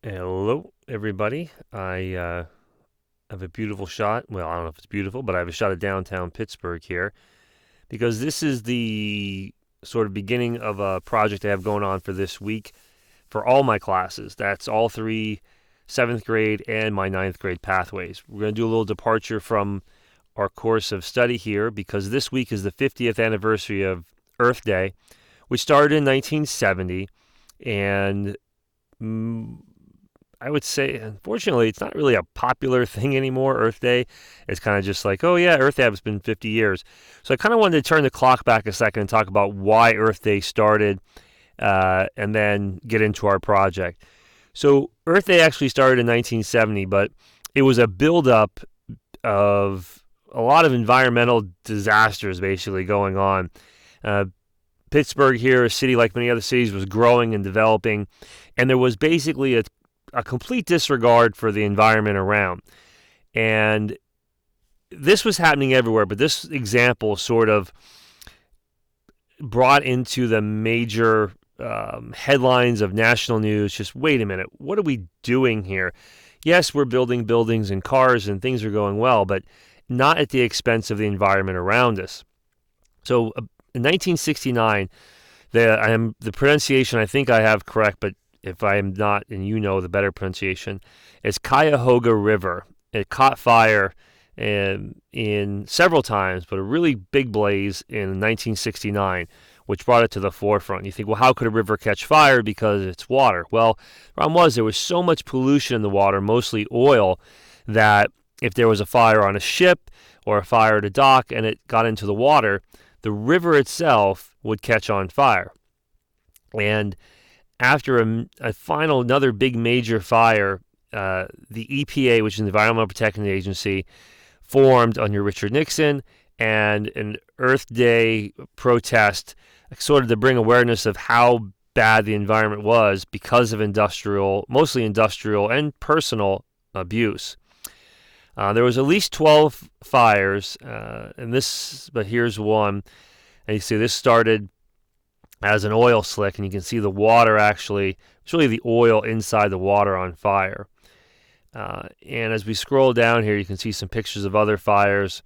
Hello, everybody. I have a beautiful shot. Well, I don't know if it's beautiful, but I have a shot of downtown Pittsburgh here because this is the sort of beginning of a project I have going on for this week for all my classes. That's all three seventh grade and my ninth grade pathways. We're going to do a little departure from our course of study here because this week is the 50th anniversary of Earth Day, which started in 1970. And I would say, unfortunately, it's not really a popular thing anymore, Earth Day. It's kind of just like, oh, yeah, Earth Day has been 50 years. So I kind of wanted to turn the clock back a second and talk about why Earth Day started and then get into our project. So Earth Day actually started in 1970, but it was a buildup of a lot of environmental disasters basically going on. Uh, Pittsburgh here, a city like many other cities, was growing and developing, and there was basically a complete disregard for the environment around. And this was happening everywhere, but this example sort of brought into the major headlines of national news just wait a minute, what are we doing here? Yes, we're building buildings and cars and things are going well, but not at the expense of the environment around us. So in 1969, the pronunciation I think I have correct, but if I am not, and you know the better pronunciation, is Cuyahoga River. It caught fire in several times, but a really big blaze in 1969, which brought it to the forefront. You think, well, how could a river catch fire? Because it's water. Well, the problem was there was so much pollution in the water, mostly oil, that if there was a fire on a ship or a fire at a dock and it got into the water, the river itself would catch on fire. And after another big major fire, the EPA, which is the Environmental Protection Agency, formed under Richard Nixon, and an Earth Day protest, sort of to bring awareness of how bad the environment was because of mostly industrial and personal abuse. There was at least 12 fires, but here's one. And you see this started as an oil slick, and you can see the water it's really the oil inside the water on fire. And as we scroll down here, you can see some pictures of other fires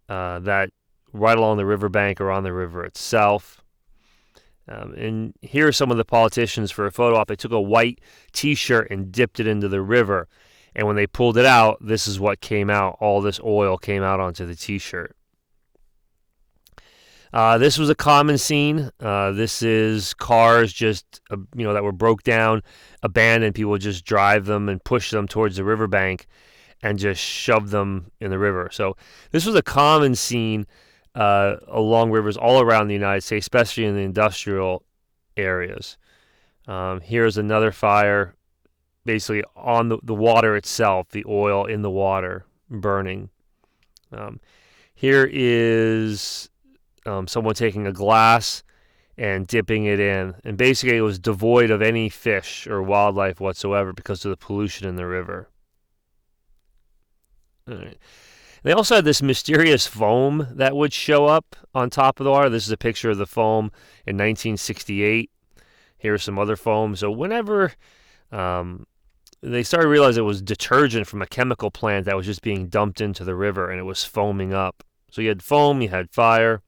that right along the riverbank or on the river itself. And here are some of the politicians for a photo op. They took a white T-shirt and dipped it into the river. And when they pulled it out, this is what came out. All this oil came out onto the T-shirt. This was a common scene. This is cars that were broke down, abandoned. People would just drive them and push them towards the riverbank and just shove them in the river. So this was a common scene along rivers all around the United States, especially in the industrial areas. Here's another fire, basically on the water itself, the oil in the water burning. Here is someone taking a glass and dipping it in. And basically, it was devoid of any fish or wildlife whatsoever because of the pollution in the river. All right. They also had this mysterious foam that would show up on top of the water. This is a picture of the foam in 1968. Here's some other foam. So whenever they started to realize it was detergent from a chemical plant that was just being dumped into the river and it was foaming up. So you had foam, you had fire.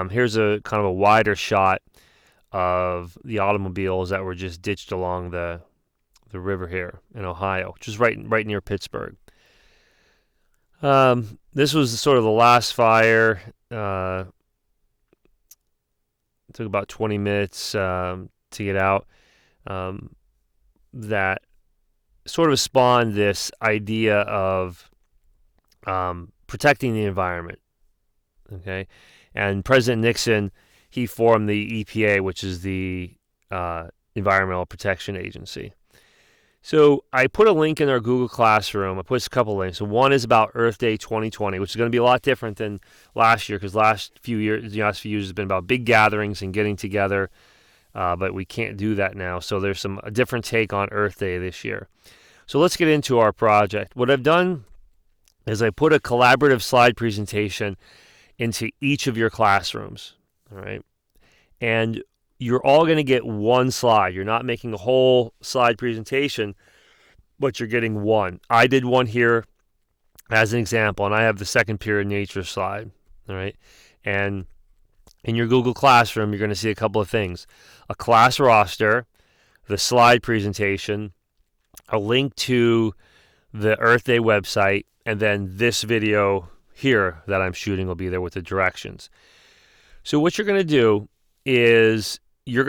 Here's a kind of a wider shot of the automobiles that were just ditched along the river here in Ohio, which is right near Pittsburgh. This was sort of the last fire. It took about 20 minutes to get out. That sort of spawned this idea of protecting the environment. Okay. And President Nixon, he formed the EPA, which is the Environmental Protection Agency. So I put a link in our Google Classroom. I put a couple links. So one is about Earth Day 2020, which is going to be a lot different than last year because the last few years has been about big gatherings and getting together, but we can't do that now. So there's a different take on Earth Day this year. So let's get into our project. What I've done is I put a collaborative slide presentation into each of your classrooms, all right? And you're all going to get one slide. You're not making a whole slide presentation, but you're getting one. I did one here as an example, and I have the second period nature slide. All right. And in your Google Classroom, you're going to see a couple of things: a class roster, the slide presentation, a link to the Earth Day website, and then this video here that I'm shooting will be there with the directions. So what you're going to do is you're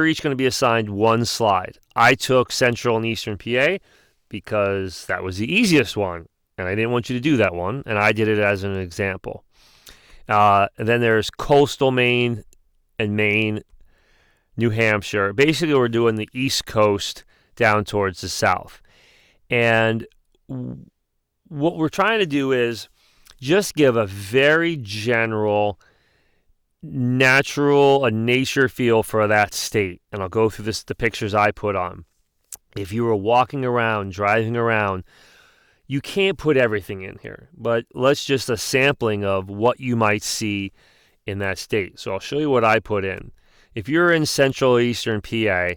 each going to be assigned one slide. I took Central and Eastern PA because that was the easiest one, and I didn't want you to do that one, and I did it as an example. And then there's Coastal Maine and Maine, New Hampshire. Basically, we're doing the East Coast down towards the south. And what we're trying to do is just give a very general, natural, a nature feel for that state. And I'll go through the pictures I put on. If you were walking around, driving around, you can't put everything in here, but let's just a sampling of what you might see in that state. So I'll show you what I put in. If you're in Central Eastern PA,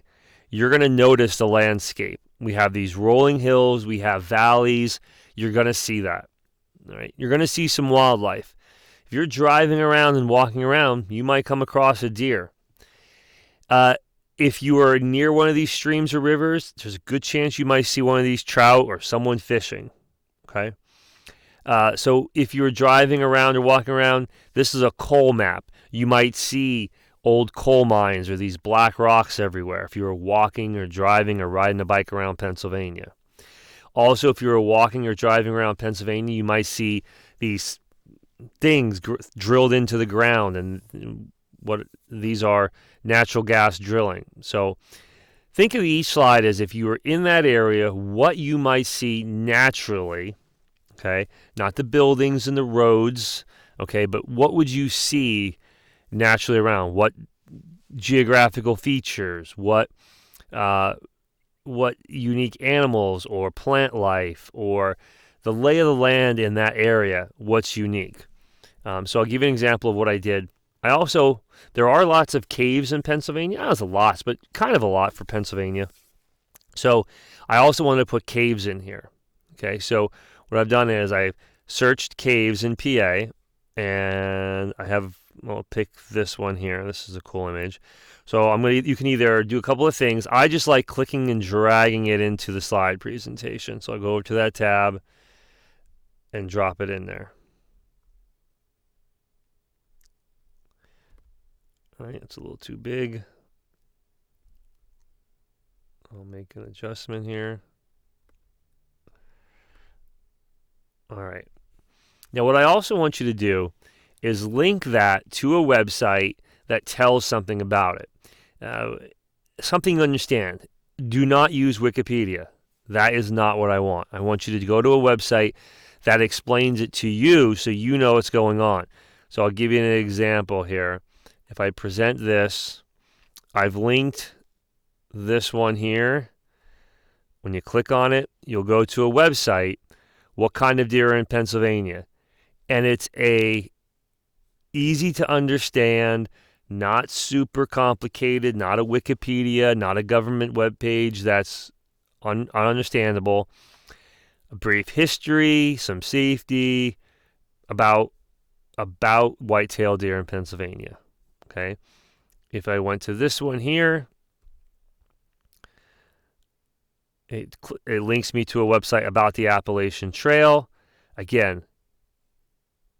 you're going to notice the landscape. We have these rolling hills, we have valleys. You're going to see that. All right. You're going to see some wildlife. If you're driving around and walking around, you might come across a deer. If you are near one of these streams or rivers, there's a good chance you might see one of these trout or someone fishing. Okay. So if you're driving around or walking around, this is a coal map. You might see old coal mines or these black rocks everywhere if you were walking or driving or riding a bike around Pennsylvania. Also, if you were walking or driving around Pennsylvania, you might see these things drilled into the ground, and what these are natural gas drilling. So think of each slide as if you were in that area, what you might see naturally, okay? Not the buildings and the roads, okay, but what would you see naturally around? What geographical features? What unique animals or plant life or the lay of the land in that area? What's unique? So I'll give you an example of what I did. There are lots of caves in Pennsylvania. Not a lot, but kind of a lot for Pennsylvania. So I also wanted to put caves in here. Okay, so what I've done is I've searched caves in PA, and I'll pick this one here. This is a cool image. So you can either do a couple of things. I just like clicking and dragging it into the slide presentation. So I'll go over to that tab and drop it in there. All right, it's a little too big. I'll make an adjustment here. All right. Now, what I also want you to do is link that to a website that tells something about it. Something to understand. Do not use Wikipedia. That is not what I want. I want you to go to a website that explains it to you so you know what's going on. So I'll give you an example here. If I present this, I've linked this one here. When you click on it, you'll go to a website. What kind of deer are in Pennsylvania? And it's a easy to understand, not super complicated, not a Wikipedia, not a government webpage that's ununderstandable. A brief history, some safety about white-tailed deer in Pennsylvania. Okay. If I went to this one here, it links me to a website about the Appalachian Trail. Again,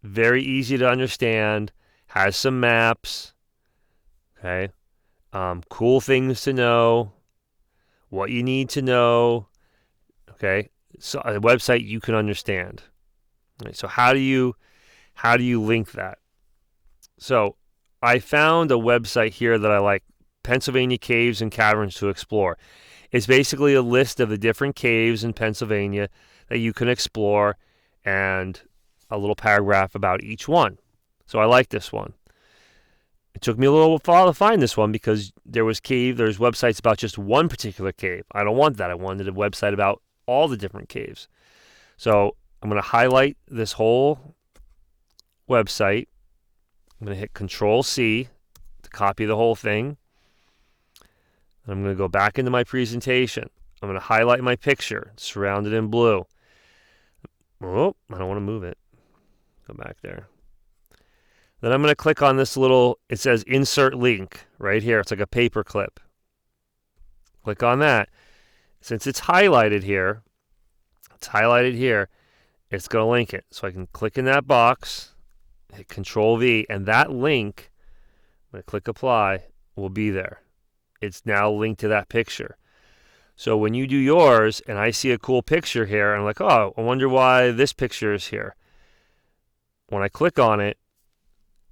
very easy to understand, has some maps, okay, cool things to know, what you need to know, okay, so a website you can understand. Right, so how do you link that? So I found a website here that I like, Pennsylvania Caves and Caverns to Explore. It's basically a list of the different caves in Pennsylvania that you can explore and a little paragraph about each one. So I like this one. It took me a little while to find this one because there's websites about just one particular cave. I don't want that. I wanted a website about all the different caves. So I'm going to highlight this whole website. I'm going to hit Control-C to copy the whole thing. I'm going to go back into my presentation. I'm going to highlight my picture, surrounded in blue. Oh, I don't want to move it. Go back there. Then I'm going to click on this little, it says insert link right here. It's like a paper clip. Click on that. Since it's highlighted here, it's going to link it. So I can click in that box, hit Control V, and that link, I'm going to click apply, will be there. It's now linked to that picture. So when you do yours and I see a cool picture here, and I'm like, oh, I wonder why this picture is here. When I click on it,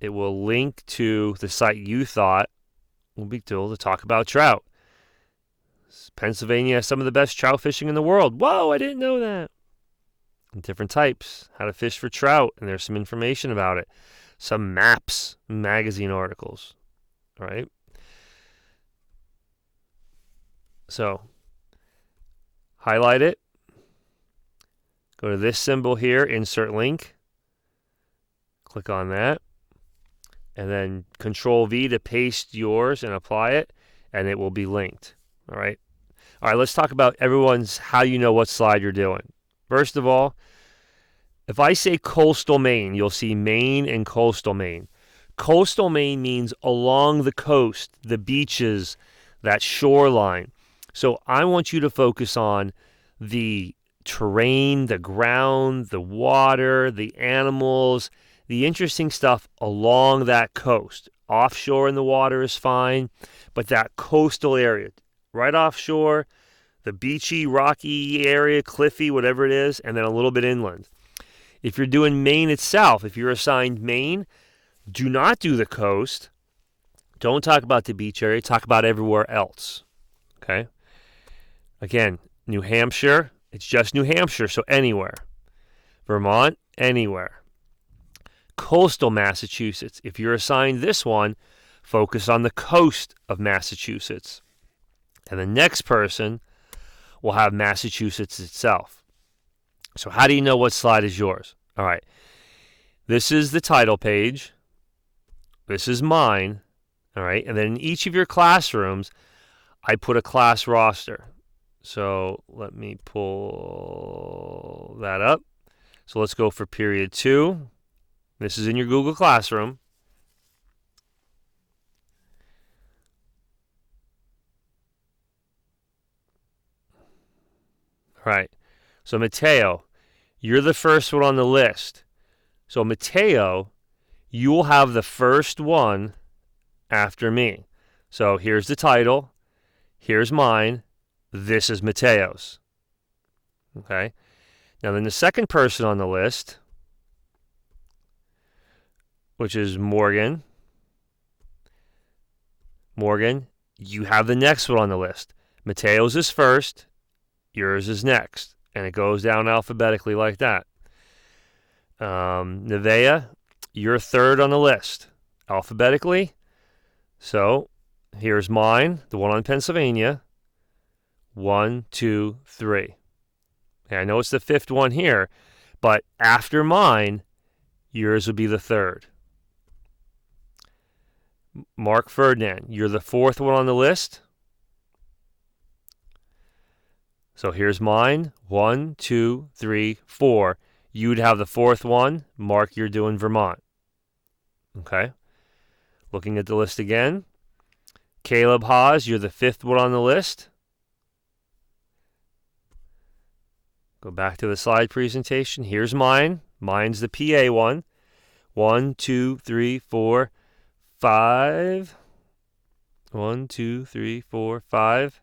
it will link to the site you thought would be cool to talk about trout. Pennsylvania has some of the best trout fishing in the world. Whoa, I didn't know that. And different types, how to fish for trout, and there's some information about it. Some maps, magazine articles, all right? So, highlight it. Go to this symbol here, insert link. Click on that. And then Control V to paste yours and apply it, and it will be linked. All right. All right, let's talk about everyone's how you know what slide you're doing. First of all, if I say coastal Maine, you'll see Maine and coastal Maine. Coastal Maine means along the coast, the beaches, that shoreline. So I want you to focus on the terrain, the ground, the water, the animals, the interesting stuff along that coast. Offshore in the water is fine, but that coastal area, right offshore, the beachy, rocky area, cliffy, whatever it is, and then a little bit inland. If you're doing Maine itself, if you're assigned Maine, do not do the coast. Don't talk about the beach area. Talk about everywhere else. Okay? Again, New Hampshire, it's just New Hampshire, so anywhere. Vermont, anywhere. Coastal Massachusetts, if you're assigned this one, focus on the coast of Massachusetts. And the next person will have Massachusetts itself. So how do you know what slide is yours? All right. This is the title page. This is mine. All right. And then in each of your classrooms, I put a class roster. So let me pull that up. So let's go for period 2. This is in your Google Classroom. All right. So Mateo, you're the first one on the list. So Mateo, you will have the first one after me. So here's the title. Here's mine. This is Mateo's. Okay. Now then the second person on the list, which is Morgan. Morgan, you have the next one on the list. Mateo's is first. Yours is next. And it goes down alphabetically like that. Nevaeh, you're third on the list alphabetically. So here's mine, the one on Pennsylvania. 1, 2, 3. And I know it's the fifth one here, but after mine, yours would be the third. Mark Ferdinand, you're the fourth one on the list. So here's mine. 1, 2, 3, 4. You'd have the fourth one. Mark, you're doing Vermont. Okay. Looking at the list again. Caleb Haas, you're the fifth one on the list. Go back to the slide presentation. Here's mine. Mine's the PA one. 1, 2, 3, 4, 5. 1, 2, 3, 4, 5.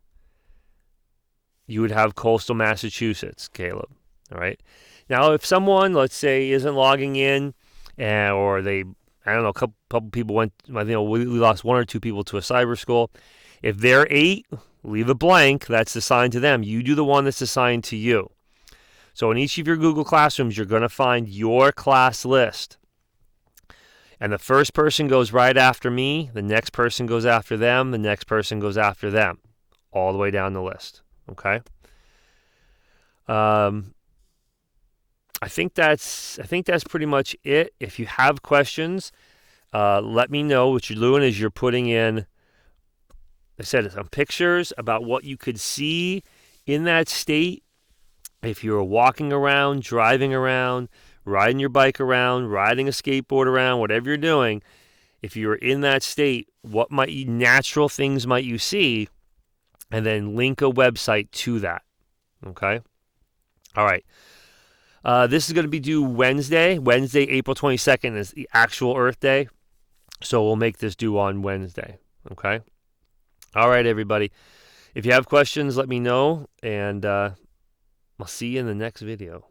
You would have coastal Massachusetts, Caleb. All right. Now, if someone, let's say, isn't logging in, or they, I don't know, a couple people went, we lost 1 or 2 people to a cyber school. If they're 8, leave it blank. That's assigned to them. You do the one that's assigned to you. So in each of your Google Classrooms, you're going to find your class list. And the first person goes right after me. The next person goes after them. The next person goes after them. All the way down the list. Okay? I think that's pretty much it. If you have questions, let me know. What you're doing is you're putting in, I said, some pictures about what you could see in that state if you were walking around, driving around, riding your bike around, riding a skateboard around, whatever you're doing. If you were in that state, what natural things might you see? And then link a website to that. Okay? All right. This is going to be due Wednesday. Wednesday, April 22nd is the actual Earth Day. So we'll make this due on Wednesday. Okay? All right, everybody. If you have questions, let me know. And I'll see you in the next video.